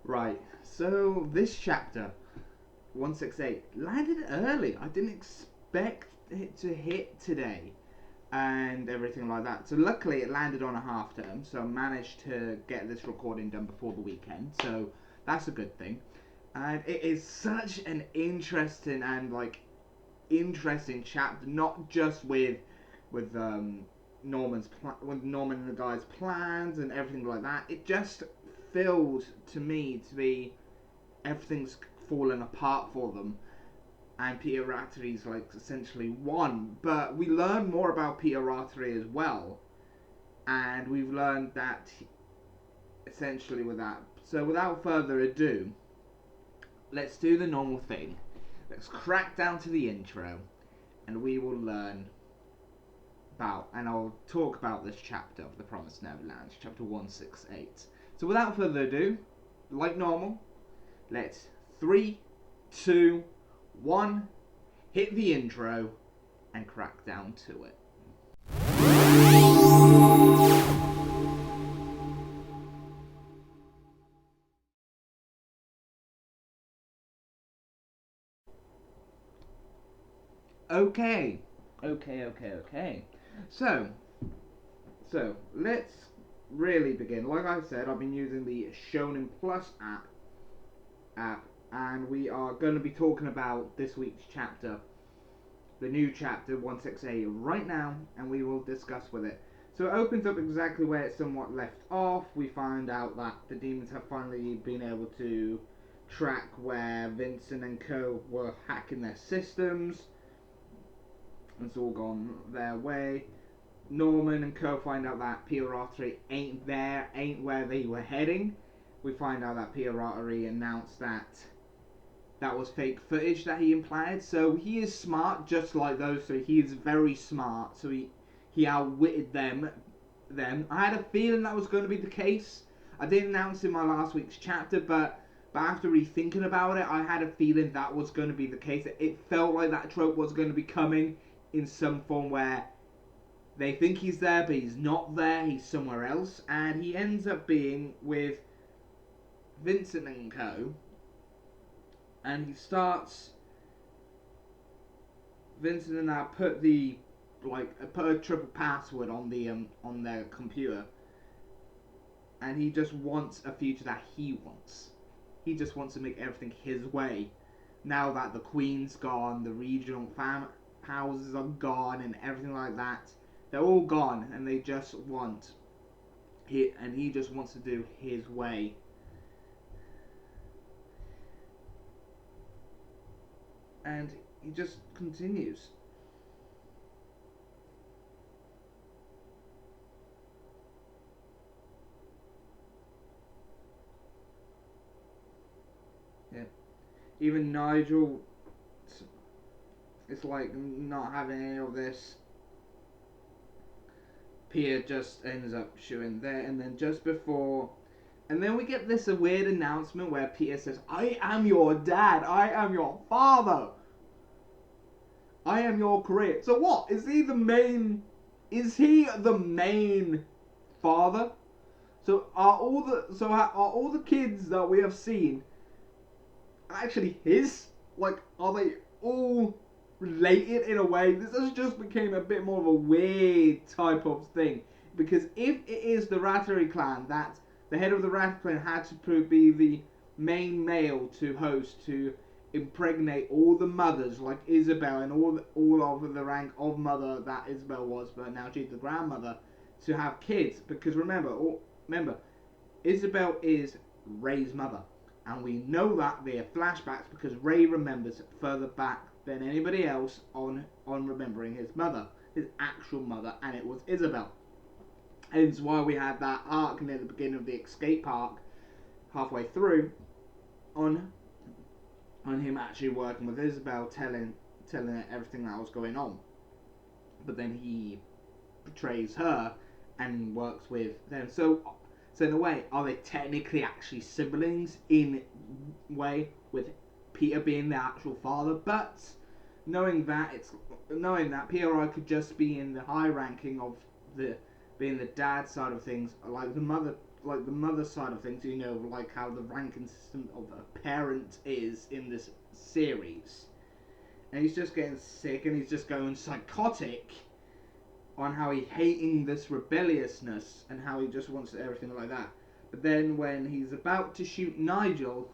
Right, so this chapter, 168, landed early. I didn't expect it to hit today and everything like that. So luckily it landed on a half term, so I managed to get this recording done before the weekend, so that's a good thing. And it is such an interesting and interesting chapter, not just with with Norman and the guy's plans and everything like that. It just feels to me to be everything's fallen apart for them, and Peter Rattery's essentially won. But we learn more about Peter Rattery as well, and we've learned that essentially with that. So without further ado, let's do the normal thing. Let's crack down to the intro, and we will learn about, and I'll talk about this chapter of The Promised Neverland, chapter 168. So without further ado, like normal, let's 3, 2, 1, hit the intro and crack down to it. Okay. So let's really begin. Like I said, I've been using the Shonen Plus app, and we are going to be talking about this week's chapter, the new chapter 168 right now, and we will discuss with it. So it opens up exactly where it somewhat left off. We find out that the demons have finally been able to track where Vincent and co were hacking their systems. It's all gone their way. Norman and co find out that Peter Rattery ain't where they were heading. We find out that Peter Rattery announced that was fake footage that he implanted. So he is smart, just like those. So he is very smart. So he outwitted them. I had a feeling that was going to be the case. I didn't announce in my last week's chapter, but after rethinking about it, I had a feeling that was going to be the case. It felt like that trope was going to be coming in some form where they think he's there, but he's not there. He's somewhere else, and he ends up being with Vincent and co. And he starts. Vincent and I put a triple password on their computer, and he just wants a future that he wants. He just wants to make everything his way. Now that the Queen's gone, the regional houses are gone, and everything like that, they're all gone, and they just want he just wants to do his way. And he just continues. Yeah. Even Nigel, it's like not having any of this. Peter just ends up shooting there, and then just before, and then we get this weird announcement where Peter says, "I am your dad. I am your father. I am your career." So what? Is he the main? Is he the main father? So are all the kids that we have seen actually his? Like, are they all related in a way? This has just became a bit more of a weird type of thing, because if it is the Rattery clan, that the head of the Rattery clan had to be the main male to host, to impregnate all the mothers like Isabel, and all of the rank of mother that Isabel was, but now she's the grandmother, to have kids. Because remember, Isabel is Ray's mother, and we know that via flashbacks because Ray remembers further back than anybody else on remembering his mother, his actual mother, and it was Isabel. Hence why we had that arc near the beginning of the escape arc, halfway through, on him actually working with Isabel, telling her everything that was going on. But then he betrays her and works with them. So in a way, are they technically actually siblings in way, with Peter being the actual father? But knowing that Peter could just be in the high ranking of being the dad side of things, like the mother like the mother side of things, you know, like how the ranking system of a parent is in this series. And he's just getting sick and he's just going psychotic on how he's hating this rebelliousness and how he just wants everything like that. But then when he's about to shoot Nigel,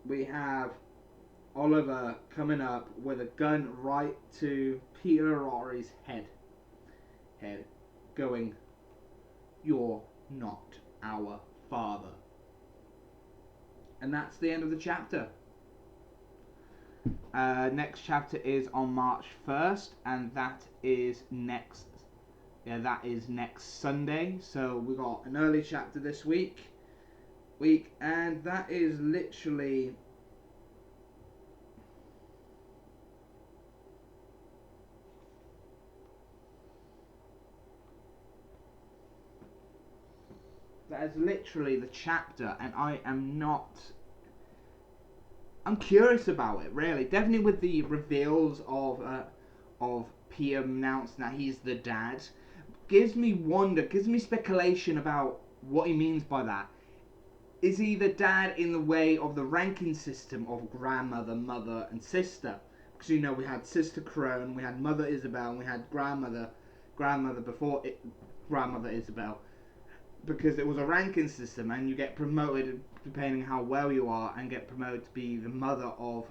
we have Oliver coming up with a gun right to Peter Rory's head, going, "You're not our father." And that's the end of the chapter. Next chapter is on March 1st, and that is next Sunday. So we got an early chapter this week, and that is literally the chapter, and I'm curious about it, really. Definitely with the reveals of Peter announcing that he's the dad, gives me wonder, gives me speculation about what he means by that. Is he the dad in the way of the ranking system of grandmother, mother, and sister? Because you know we had Sister Crone, we had Mother Isabel, and we had grandmother before grandmother Isabel. Because it was a ranking system, and you get promoted depending how well you are, and get promoted to be the mother of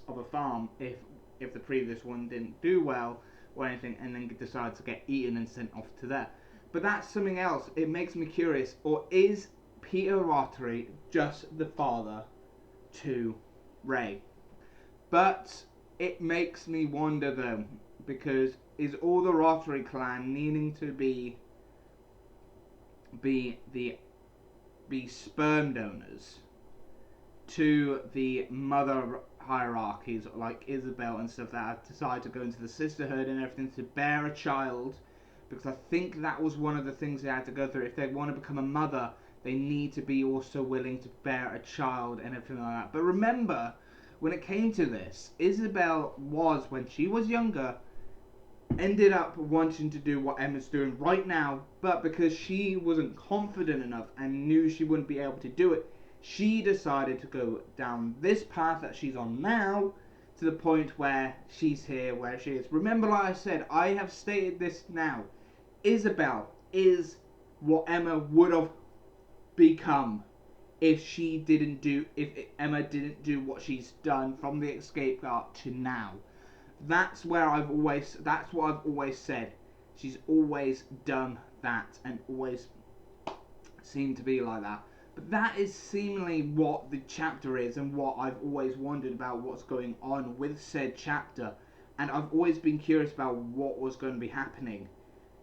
a farm if the previous one didn't do well or anything, and then decide to get eaten and sent off to there. But that's something else. It makes me curious. Or is Peter Rothery just the father to Ray? But it makes me wonder though, because is all the Rothery clan needing to be sperm donors to the mother hierarchies like Isabel and stuff that have decided to go into the sisterhood and everything to bear a child? Because I think that was one of the things they had to go through. If they want to become a mother, they need to be also willing to bear a child and everything like that. But remember, when it came to this, Isabel was, when she was younger, ended up wanting to do what Emma's doing right now, but because she wasn't confident enough and knew she wouldn't be able to do it, she decided to go down this path that she's on now, to the point where she's here, where she is. Remember, like I said, I have stated this now, Isabel is what Emma would have become if Emma didn't do what she's done from the escape arc to now. That's what I've always said. She's always done that and always seemed to be like that. But that is seemingly what the chapter is, and what I've always wondered about what's going on with said chapter. And I've always been curious about what was going to be happening.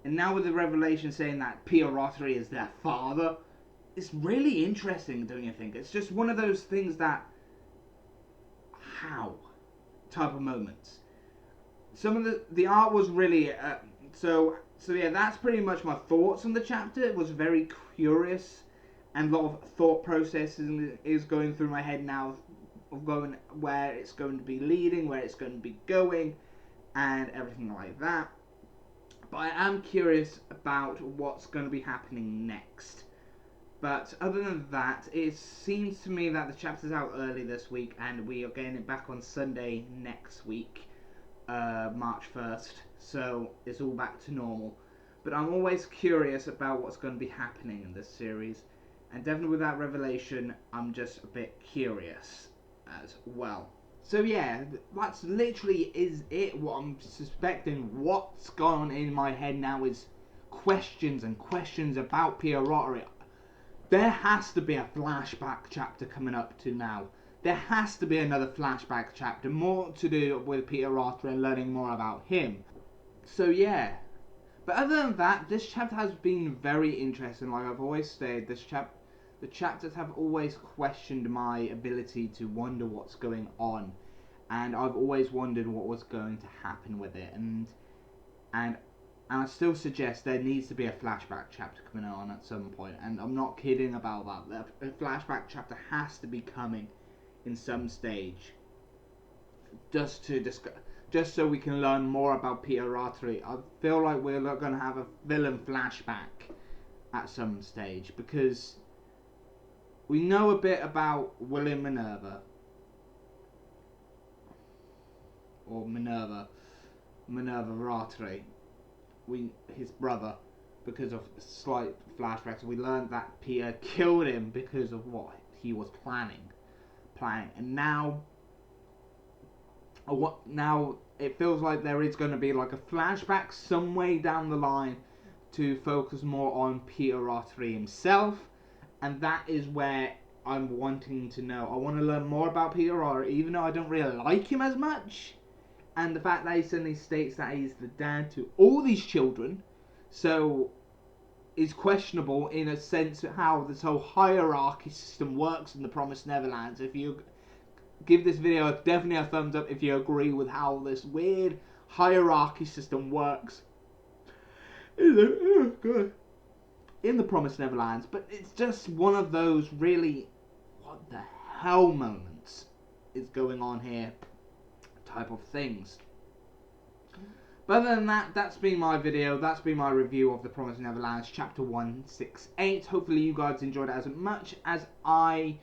And now with the revelation saying that Peter Rothery is their father, it's really interesting, don't you think? It's just one of those things that, how type of moments. Some of the art was really so yeah, that's pretty much my thoughts on the chapter. It was very curious, and a lot of thought processes is going through my head now of going where it's going to be leading, where it's going to be going, and everything like that. But I am curious about what's going to be happening next. But other than that, it seems to me that the chapter's out early this week, and we are getting it back on Sunday next week, March 1st. So it's all back to normal. But I'm always curious about what's going to be happening in this series. And definitely with that revelation, I'm just a bit curious as well. So yeah, that's literally is it. What I'm suspecting, what's gone on in my head now is questions and questions about Peter Rothery. There has to be a flashback chapter coming up to now. There has to be another flashback chapter, more to do with Peter Rothery and learning more about him. So yeah. But other than that, this chapter has been very interesting. Like I've always said, the chapters have always questioned my ability to wonder what's going on, and I've always wondered what was going to happen with it, and I still suggest there needs to be a flashback chapter coming on at some point, and I'm not kidding about that. A flashback chapter has to be coming in some stage, just to just so we can learn more about Peter Rattray. I feel like we're going to have a villain flashback at some stage, because we know a bit about William Minerva, or Minerva Rattray, his brother, because of slight flashbacks. We learned that Peter killed him because of what he was planning, and now it feels like there is going to be like a flashback some way down the line to focus more on Peter Rattray himself, and that is where I'm wanting to know. I want to learn more about Peter Rattray, even though I don't really like him as much, and the fact that he suddenly states that he's the dad to all these children, so it's questionable in a sense how this whole hierarchy system works in the Promised Neverlands. If you give this video definitely a thumbs up if you agree with how this weird hierarchy system works in the Promised Neverlands. But it's just one of those really what the hell moments is going on here type of things. But other than that, that's been my video. That's been my review of the Promised Neverlands chapter 168. Hopefully you guys enjoyed it as much as I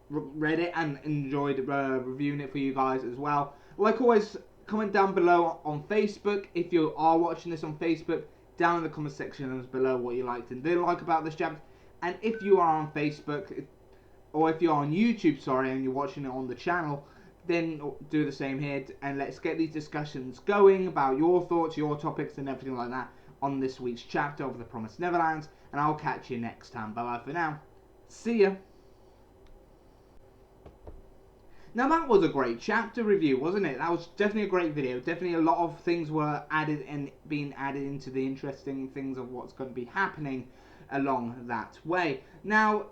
read it and enjoyed reviewing it for you guys as well. Like always, comment down below on Facebook if you are watching this on Facebook. Down in the comment section below what you liked and didn't like about this chapter. And if you are on Facebook, or if you're on YouTube, sorry, and you're watching it on the channel, then do the same here, and let's get these discussions going about your thoughts, your topics, and everything like that on this week's chapter of the Promised Neverlands. And I'll catch you next time. Bye bye for now. See ya. Now that was a great chapter review, wasn't it? That was definitely a great video. Definitely a lot of things were added and being added into the interesting things of what's going to be happening along that way. Now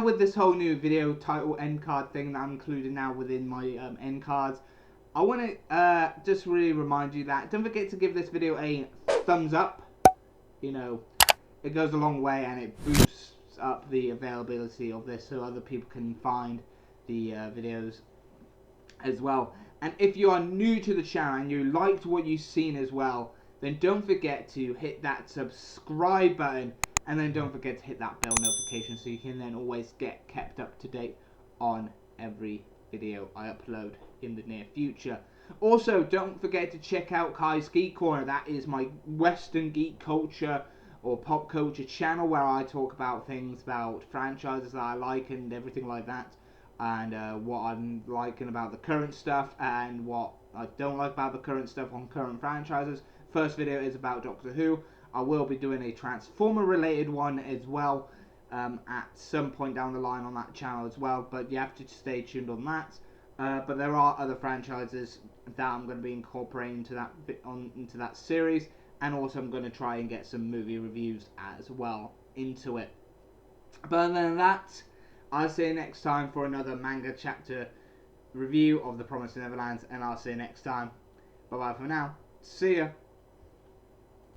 with this whole new video title end card thing that I'm including now within my end cards, I want to just really remind you that don't forget to give this video a thumbs up. You know, it goes a long way and it boosts up the availability of this so other people can find the videos as well. And if you are new to the channel and you liked what you've seen as well, then don't forget to hit that subscribe button, and then don't forget to hit that bell notification so you can then always get kept up to date on every video I upload in the near future. Also, don't forget to check out Kai's Geek Corner. That is my Western geek culture or pop culture channel where I talk about things about franchises that I like and everything like that, and what I'm liking about the current stuff and what I don't like about the current stuff on current franchises. First video is about Doctor Who. I will be doing a Transformer related one as well at some point down the line on that channel as well, but you have to stay tuned on that. But there are other franchises that I'm going to be incorporating into that series, and also I'm going to try and get some movie reviews as well into it. But other than that, I'll see you next time for another manga chapter review of the Promised Neverlands, and I'll see you next time. Bye bye for now. See ya.